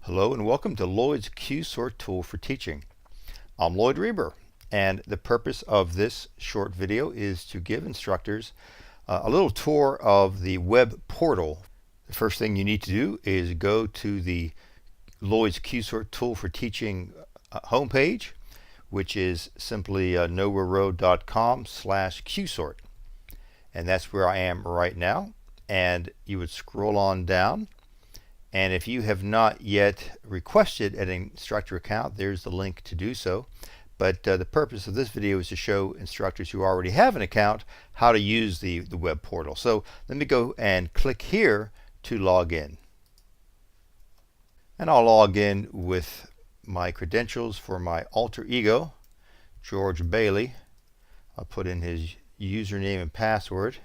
Hello and welcome to Lloyd's Q-Sort tool for teaching. I'm Lloyd Rieber, and the purpose of this short video is to give instructors a little tour of the web portal. The first thing you need to do is go to the Lloyd's Q-Sort tool for teaching homepage, which is simply nowhereroad.com/qsort, and that's where I am right now. And you would scroll on down. And if you have not yet requested an instructor account, there's the link to do so. But the purpose of this video is to show instructors who already have an account how to use the web portal. So let me go and click here to log in. And I'll log in with my credentials for my alter ego, George Bailey. I'll put in his username and password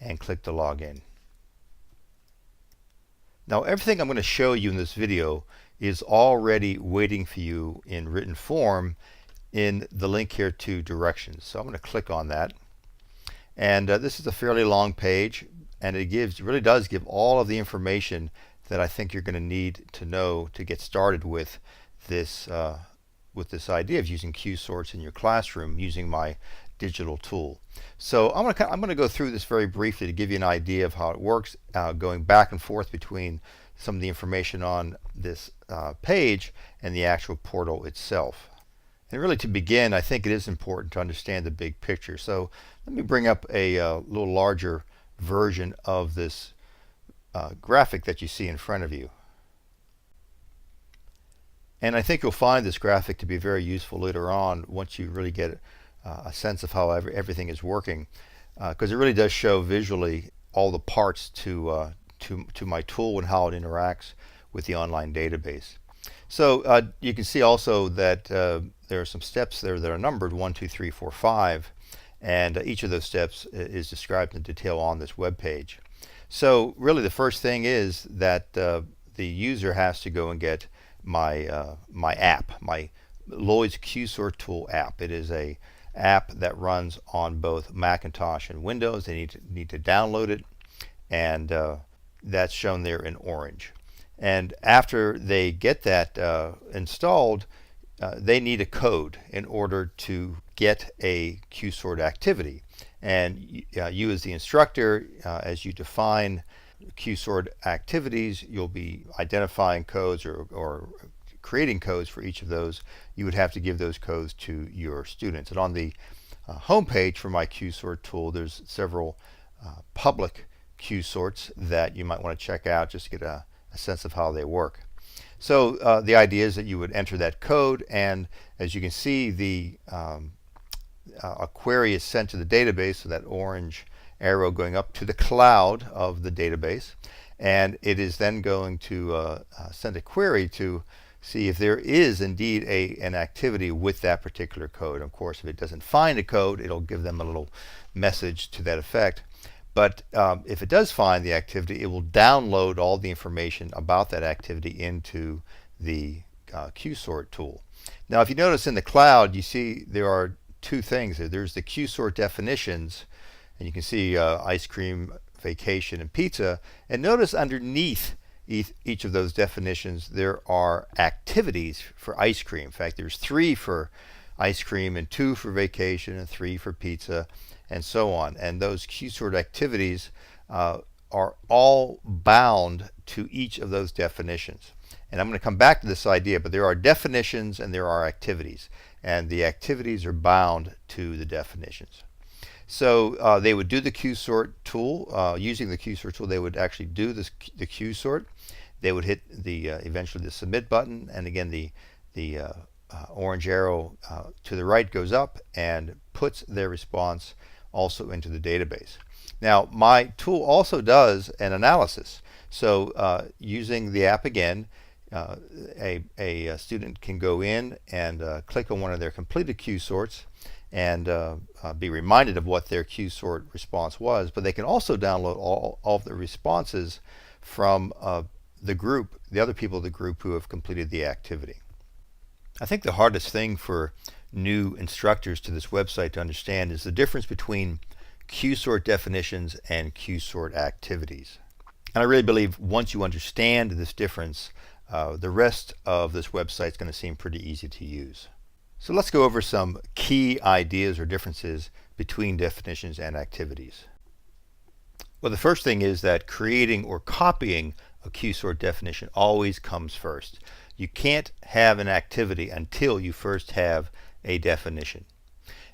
and click to log in. Now everything I'm going to show you in this video is already waiting for you in written form in the link here to directions. So I'm going to click on that. And this is a fairly long page, and it really does give all of the information that I think you're going to need to know to get started with this idea of using Q-sorts in your classroom using my digital tool. So I'm going to go through this very briefly to give you an idea of how it works, going back and forth between some of the information on this page and the actual portal itself. And really, to begin, I think it is important to understand the big picture. So let me bring up a little larger version of this graphic that you see in front of you. And I think you'll find this graphic to be very useful later on once you really get a sense of how everything is working, because it really does show visually all the parts to my tool and how it interacts with the online database. So you can see also that there are some steps there that are numbered 1, 2, 3, 4, 5, and each of those steps is described in detail on this web page. So really the first thing is that the user has to go and get my my app, my Lloyd's Q-Sort tool app. It is a app that runs on both Macintosh and Windows. They need to download it, and that's shown there in orange. And after they get that installed, they need a code in order to get a Q-Sort activity. And you as the instructor, as you define Q-Sort activities, you'll be identifying codes or creating codes for each of those. You would have to give those codes to your students. And on the home page for my Q-Sort tool, there's several public Q-Sorts that you might want to check out just to get a sense of how they work. So the idea is that you would enter that code, and as you can see, a query is sent to the database, so that orange arrow going up to the cloud of the database, and it is then going to send a query to see if there is indeed an activity with that particular code. Of course, if it doesn't find a code, it'll give them a little message to that effect. But if it does find the activity, it will download all the information about that activity into the Q-Sort tool. Now, if you notice in the cloud, you see there are two things. There's the Q-Sort definitions, and you can see ice cream, vacation, and pizza. And notice underneath each of those definitions, there are activities for ice cream. In fact, there's 3 for ice cream, and 2 for vacation, and 3 for pizza, and so on. And those Q-Sort activities are all bound to each of those definitions. And I'm going to come back to this idea, but there are definitions and there are activities. And the activities are bound to the definitions. So they would do the Q-Sort tool. Using the Q-Sort tool, they would actually do the Q-Sort. They would hit eventually the submit button, and again the orange arrow to the right goes up and puts their response also into the database. Now my tool also does an analysis. So using the app again, a student can go in and click on one of their completed Q-Sorts and be reminded of what their Q-Sort response was, but they can also download all of the responses from the group, the other people of the group who have completed the activity. I think the hardest thing for new instructors to this website to understand is the difference between Q-Sort definitions and Q-Sort activities. And I really believe once you understand this difference, the rest of this website is going to seem pretty easy to use. So let's go over some key ideas or differences between definitions and activities. Well, the first thing is that creating or copying a Q-sort definition always comes first. You can't have an activity until you first have a definition.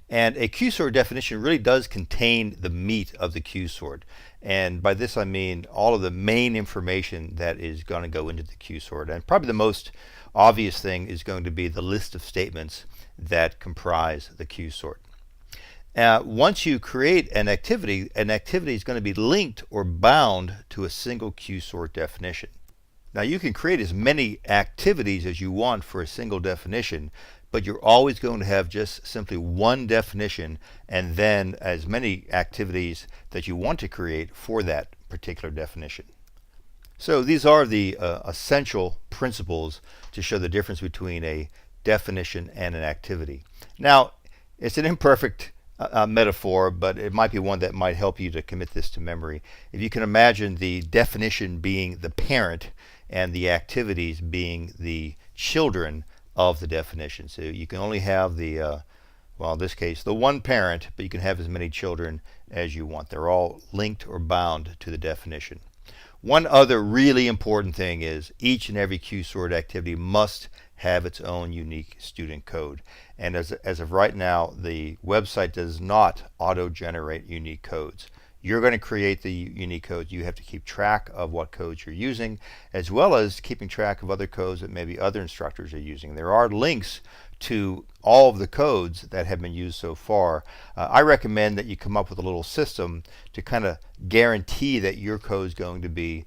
And a Q-sort definition really does contain the meat of the Q-sort. And by this I mean all of the main information that is going to go into the Q-sort. And probably the most obvious thing is going to be the list of statements that comprise the Q-sort. Once you create an activity is going to be linked or bound to a single Q-sort definition. Now you can create as many activities as you want for a single definition, but you're always going to have just simply one definition and then as many activities that you want to create for that particular definition. So these are the essential principles to show the difference between a definition and an activity. Now, it's an imperfect metaphor, but it might be one that might help you to commit this to memory. If you can imagine the definition being the parent and the activities being the children of the definition. So you can only have the, well, in this case, the one parent, but you can have as many children as you want. They're all linked or bound to the definition. One other really important thing is each and every Q-sort activity must have its own unique student code. And as of right now, the website does not auto-generate unique codes. You're going to create the unique codes. You have to keep track of what codes you're using, as well as keeping track of other codes that maybe other instructors are using. There are links to all of the codes that have been used so far. I recommend that you come up with a little system to kind of guarantee that your code is going to be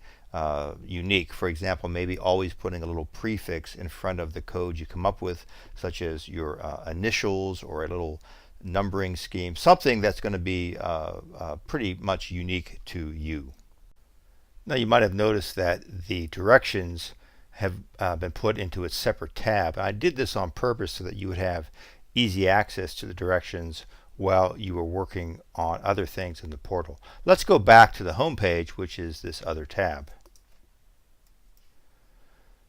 unique. For example, maybe always putting a little prefix in front of the code you come up with, such as your initials or a little numbering scheme, something that's going to be pretty much unique to you. Now you might have noticed that the directions have been put into a separate tab. I did this on purpose so that you would have easy access to the directions while you were working on other things in the portal. Let's go back to the home page, which is this other tab.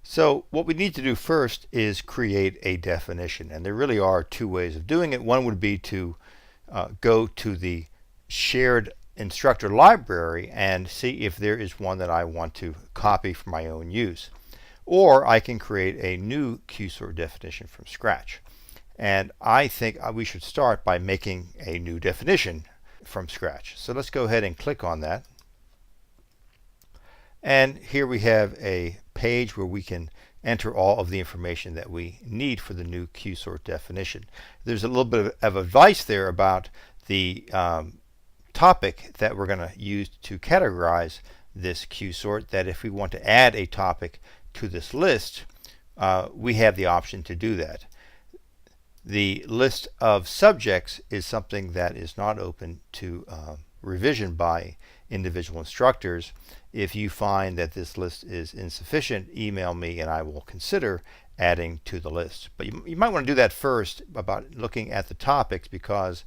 So what we need to do first is create a definition, and there really are two ways of doing it. One would be to go to the shared instructor library and see if there is one that I want to copy for my own use. Or I can create a new Q-sort definition from scratch. And I think we should start by making a new definition from scratch. So let's go ahead and click on that. And here we have a page where we can enter all of the information that we need for the new Q-sort definition. There's a little bit of advice there about the topic that we're going to use to categorize this Q-sort, that if we want to add a topic to this list, we have the option to do that. The list of subjects is something that is not open to revision by individual instructors. If you find that this list is insufficient, email me and I will consider adding to the list. But you might want to do that first about looking at the topics, because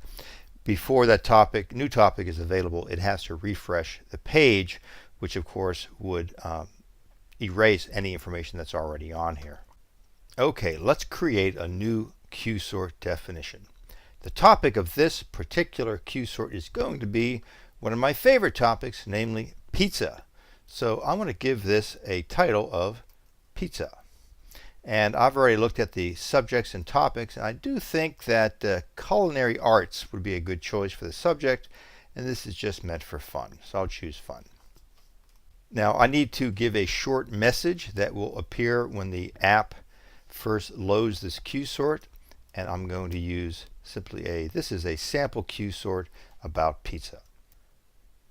before that new topic is available, it has to refresh the page, which of course would erase any information that's already on here. Okay, let's create a new Q-sort definition. The topic of this particular Q-sort is going to be one of my favorite topics, namely pizza. So I'm going to give this a title of pizza. And I've already looked at the subjects and topics, and I do think that culinary arts would be a good choice for the subject, and this is just meant for fun, so I'll choose fun. Now I need to give a short message that will appear when the app first loads this Q-sort, and I'm going to use simply this is a sample Q-sort about pizza.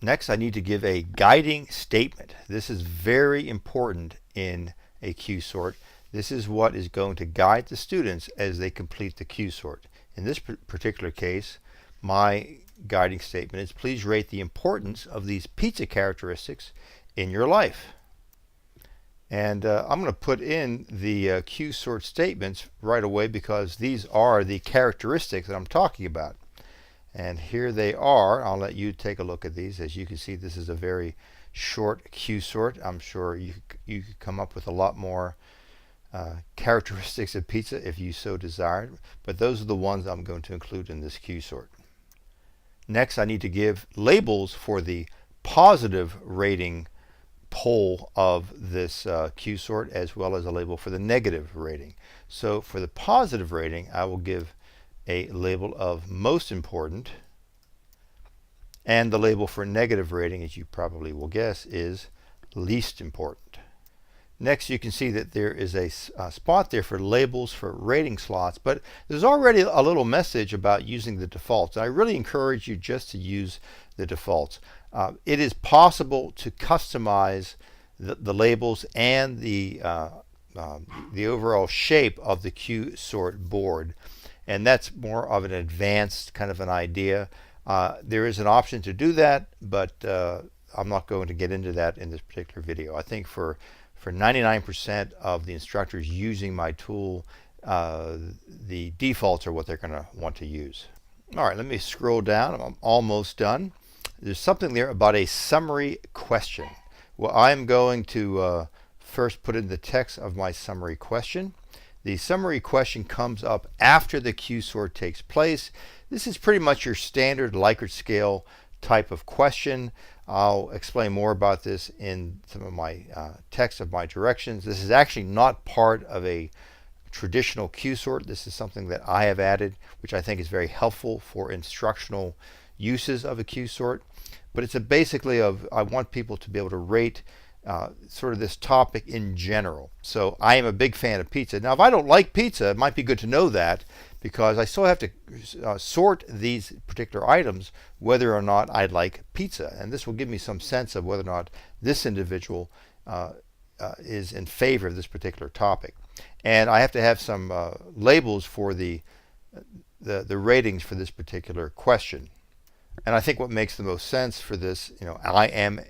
Next, I need to give a guiding statement. This is very important in a Q-sort. This is what is going to guide the students as they complete the Q-sort. In this particular case, my guiding statement is, please rate the importance of these pizza characteristics in your life. And I'm going to put in the Q-sort statements right away, because these are the characteristics that I'm talking about. And here they are. I'll let you take a look at these. As you can see, this is a very short Q sort. I'm sure you could come up with a lot more characteristics of pizza if you so desired, but those are the ones I'm going to include in this Q sort. Next, I need to give labels for the positive rating pole of this Q sort, as well as a label for the negative rating. So for the positive rating, I will give a label of most important, and the label for negative rating, as you probably will guess, is least important. Next, you can see that there is a spot there for labels for rating slots, but there's already a little message about using the defaults. I really encourage you just to use the defaults. It is possible to customize the labels and the overall shape of the Q sort board, and that's more of an advanced kind of an idea. There is an option to do that, but I'm not going to get into that in this particular video. I think for 99% of the instructors using my tool, the defaults are what they're going to want to use. All right, let me scroll down. I'm almost done. There's something there about a summary question. Well, I'm going to first put in the text of my summary question. The summary question comes up after the Q sort takes place. This is pretty much your standard Likert scale type of question. I'll explain more about this in some of my text of my directions. This is actually not part of a traditional Q sort. This is something that I have added, which I think is very helpful for instructional uses of a Q sort. But it's basically I want people to be able to rate sort of this topic in general. So I am a big fan of pizza. Now, if I don't like pizza, it might be good to know that, because I still have to sort these particular items whether or not I like pizza. And this will give me some sense of whether or not this individual is in favor of this particular topic. And I have to have some labels for the ratings for this particular question. And I think what makes the most sense for this, I am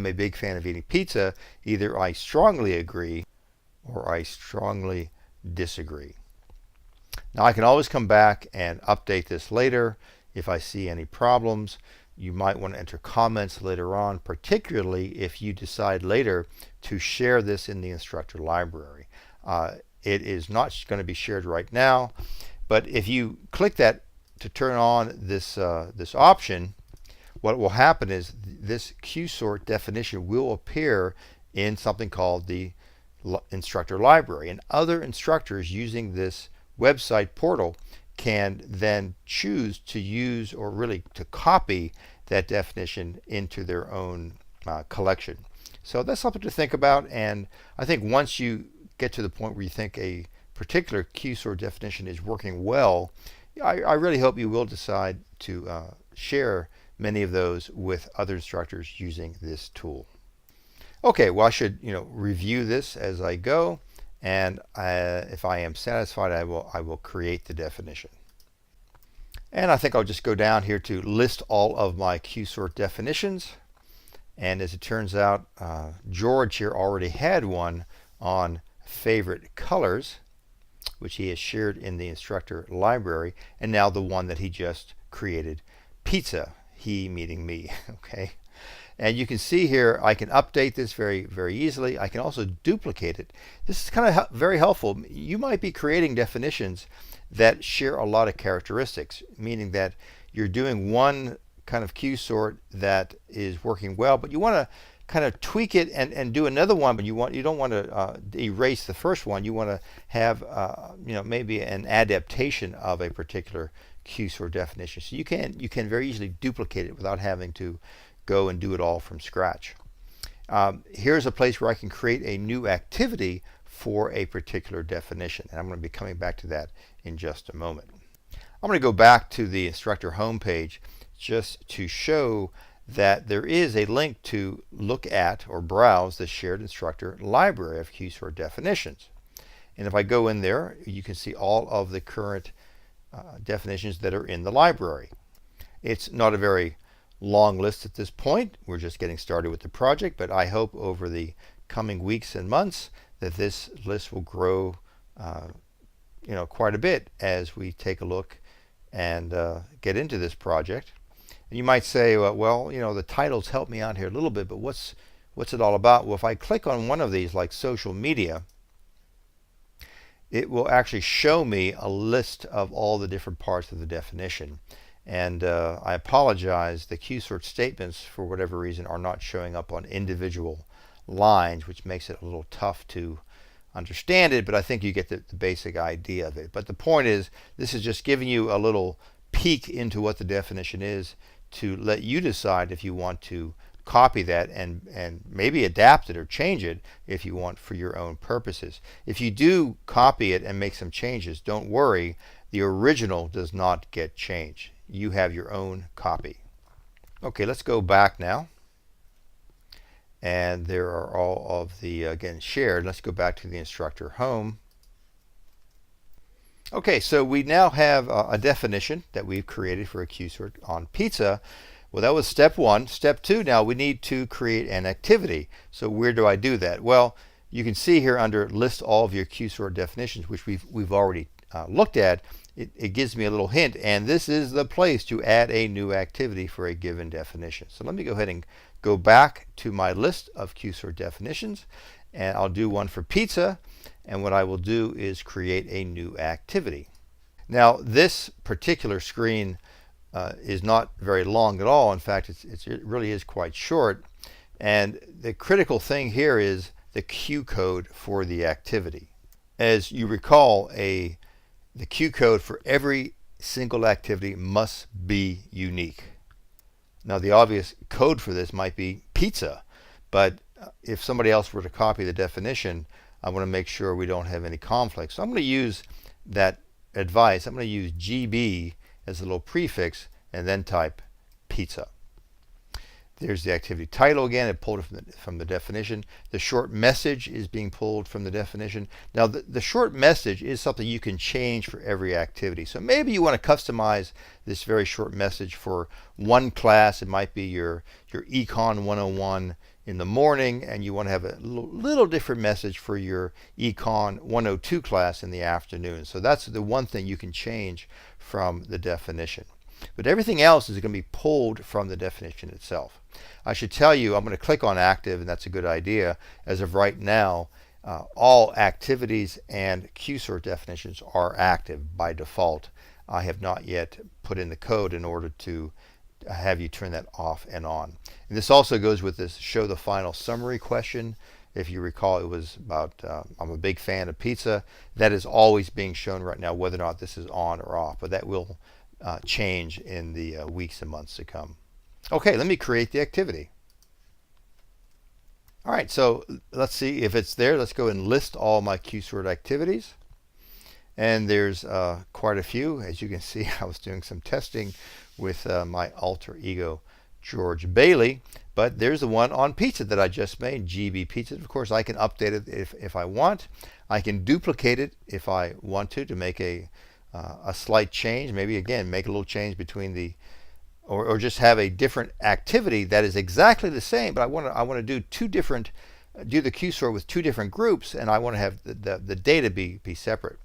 a big fan of eating pizza. Either I strongly agree or I strongly disagree. Now, I can always come back and update this later if I see any problems. You might want to enter comments later on, particularly if you decide later to share this in the instructor library. It is not going to be shared right now, but if you click that to turn on this option, what will happen is this Q sort definition will appear in something called the instructor library, and other instructors using this website portal can then choose to use, or really to copy, that definition into their own collection. So that's something to think about, and I think once you get to the point where you think a particular Q sort definition is working well, I really hope you will decide to share many of those with other instructors using this tool. Okay, well, I should review this as I go, and if I am satisfied, I will create the definition. And I think I'll just go down here to list all of my Q sort definitions. And as it turns out, George here already had one on favorite colors, which he has shared in the instructor library, and now the one that he just created, pizza, he meaning me. Okay, and you can see here I can update this very, very easily. I can also duplicate it. This is kind of very helpful. You might be creating definitions that share a lot of characteristics, meaning that you're doing one kind of Q sort that is working well, but you want to kind of tweak it and do another one, but you don't want to erase the first one. You want to have maybe an adaptation of a particular Q sort definition. So you can very easily duplicate it without having to go and do it all from scratch. Here's a place where I can create a new activity for a particular definition, and I'm going to be coming back to that in just a moment. I'm going to go back to the instructor homepage just to show that there is a link to look at or browse the shared instructor library of Q sort definitions. And if I go in there, you can see all of the current definitions that are in the library. It's not a very long list at this point. We're just getting started with the project, but I hope over the coming weeks and months that this list will grow quite a bit as we take a look and get into this project. And you might say, well, the titles help me out here a little bit, but what's it all about? Well, if I click on one of these, like social media, it will actually show me a list of all the different parts of the definition. And I apologize, the Q-sort statements, for whatever reason, are not showing up on individual lines, which makes it a little tough to understand it, but I think you get the basic idea of it. But the point is, this is just giving you a little peek into what the definition is to let you decide if you want to copy that and maybe adapt it or change it if you want for your own purposes. If you do copy it and make some changes, don't worry, the original does not get changed. You have your own copy. Okay, let's go back now. And there are all of the, again, shared. Let's go back to the instructor home. Okay, so we now have a definition that we've created for a Q-sort on pizza. Well, that was step one. Step two, now we need to create an activity. So where do I do that? Well, you can see here under list all of your Q-sort definitions, which we've already looked at. It gives me a little hint, and this is the place to add a new activity for a given definition. So let me go ahead and go back to my list of Q-sort definitions, and I'll do one for pizza, and what I will do is create a new activity. Now, this particular screen is not very long at all. In fact, it really is quite short, and the critical thing here is the Q code for the activity. As you recall, the Q code for every single activity must be unique. Now, the obvious code for this might be pizza, but if somebody else were to copy the definition, I want to make sure we don't have any conflicts. So I'm going to use that advice. I'm going to use GB as a little prefix and then type pizza. There's the activity title again. It pulled it from the definition. The short message is being pulled from the definition. Now, the short message is something you can change for every activity. So maybe you want to customize this very short message for one class. It might be your Econ 101 in the morning, and you want to have a little different message for your Econ 102 class in the afternoon. So that's the one thing you can change from the definition. But everything else is going to be pulled from the definition itself. I should tell you, I'm going to click on active, and that's a good idea. As of right now, all activities and Q-sort definitions are active by default. I have not yet put in the code in order to have you turn that off and on. And this also goes with this show the final summary question. If you recall, it was about I'm a big fan of pizza. That is always being shown right now, whether or not this is on or off, but that will change in the weeks and months to come. Okay, let me create the activity. All right, so let's see if it's there. Let's go and list all my Q-sort activities. And there's quite a few. As you can see, I was doing some testing with my alter ego, George Bailey. But there's the one on pizza that I just made, GB Pizza. Of course, I can update it if I want. I can duplicate it if I want to make a slight change. Maybe, again, make a little change between the, or just have a different activity that is exactly the same, but I want to do do the Q-sort with two different groups, and I want to have the data be separate.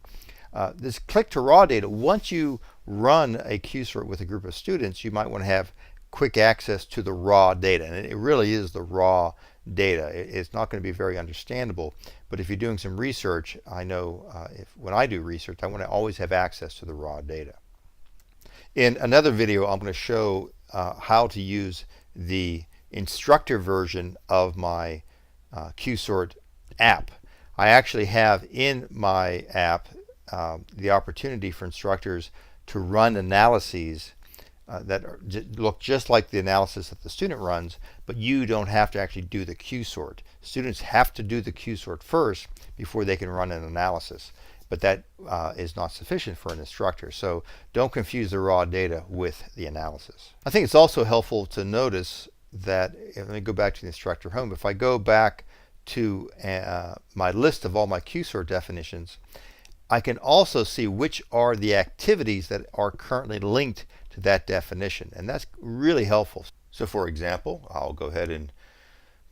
This click to raw data, once you run a Q-sort with a group of students, you might want to have quick access to the raw data, and it really is the raw data. It's not going to be very understandable, but if you're doing some research, I know when I do research, I want to always have access to the raw data. In another video, I'm going to show how to use the instructor version of my Q-sort app. I actually have in my app the opportunity for instructors to run analyses that look just like the analysis that the student runs, but you don't have to actually do the Q-sort. Students have to do the Q-sort first before they can run an analysis, but that is not sufficient for an instructor. So don't confuse the raw data with the analysis. I think it's also helpful to notice that, let me go back to the instructor home. If I go back to my list of all my Q-sort definitions, I can also see which are the activities that are currently linked to that definition, and that's really helpful. So for example, I'll go ahead and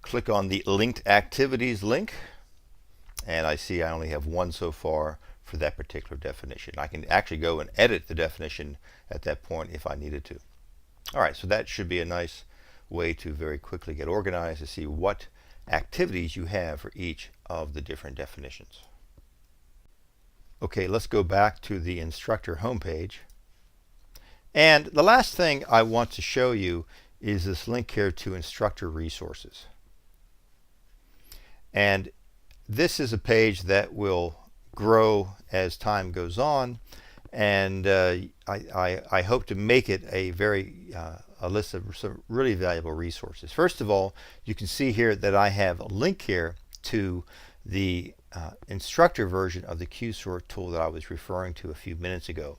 click on the linked activities link, and I see I only have one so far for that particular definition. I can actually go and edit the definition at that point if I needed to. All right, so that should be a nice way to very quickly get organized to see what activities you have for each of the different definitions. Okay, let's go back to the instructor homepage. And the last thing I want to show you is this link here to Instructor Resources. And this is a page that will grow as time goes on, and I hope to make it a list of some really valuable resources. First of all, you can see here that I have a link here to the instructor version of the QSort tool that I was referring to a few minutes ago.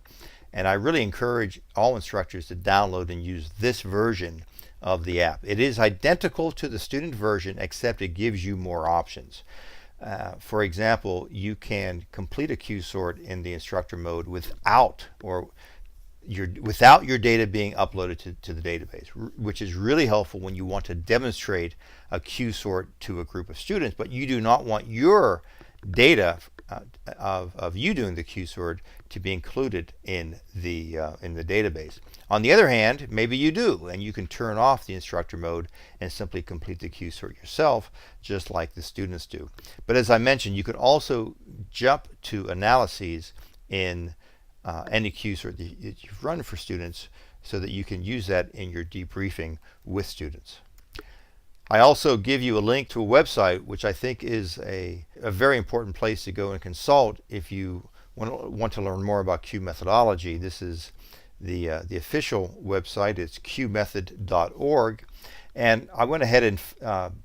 And I really encourage all instructors to download and use this version of the app. It is identical to the student version, except it gives you more options. For example, you can complete a QSort in the instructor mode without your data being uploaded to the database, which is really helpful when you want to demonstrate a QSort to a group of students, but you do not want your data of you doing the QSort to be included in the database. On the other hand, maybe you do, and you can turn off the instructor mode and simply complete the QSort yourself, just like the students do. But as I mentioned, you could also jump to analyses in any QSort that you've run for students so that you can use that in your debriefing with students. I also give you a link to a website which I think is a very important place to go and consult if you want to learn more about Q methodology. This is the official website. It's qmethod.org, and I went ahead and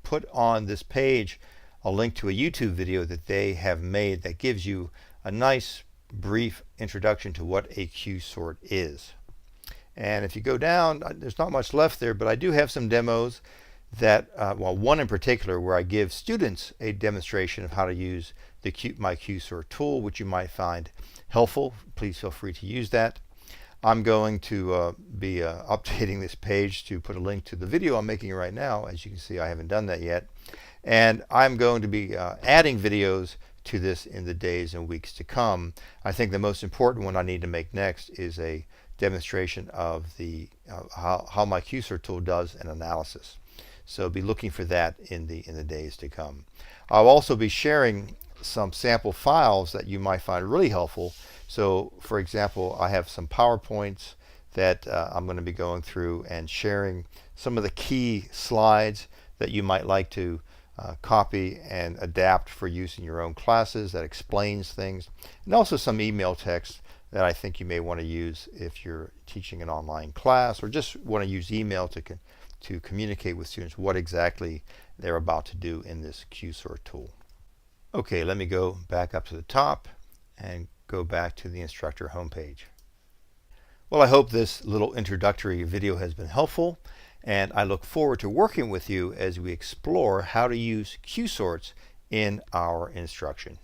put on this page a link to a YouTube video that they have made that gives you a nice brief introduction to what a QSort is. And if you go down, there's not much left there, but I do have some demos that, well, one in particular where I give students a demonstration of how to use my QSort tool, which you might find helpful. Please feel free to use that. I'm going to be updating this page to put a link to the video I'm making right now. As you can see, I haven't done that yet. And I'm going to be adding videos to this in the days and weeks to come. I think the most important one I need to make next is a demonstration of how my QSort tool does an analysis. So be looking for that in the days to come. I'll also be sharing some sample files that you might find really helpful. So for example, I have some PowerPoints that I'm going to be going through and sharing some of the key slides that you might like to copy and adapt for use in your own classes that explains things, and also some email text that I think you may want to use if you're teaching an online class or just want to use email to communicate with students what exactly they're about to do in this QSort tool. Okay, let me go back up to the top and go back to the instructor homepage. Well, I hope this little introductory video has been helpful, and I look forward to working with you as we explore how to use QSorts in our instruction.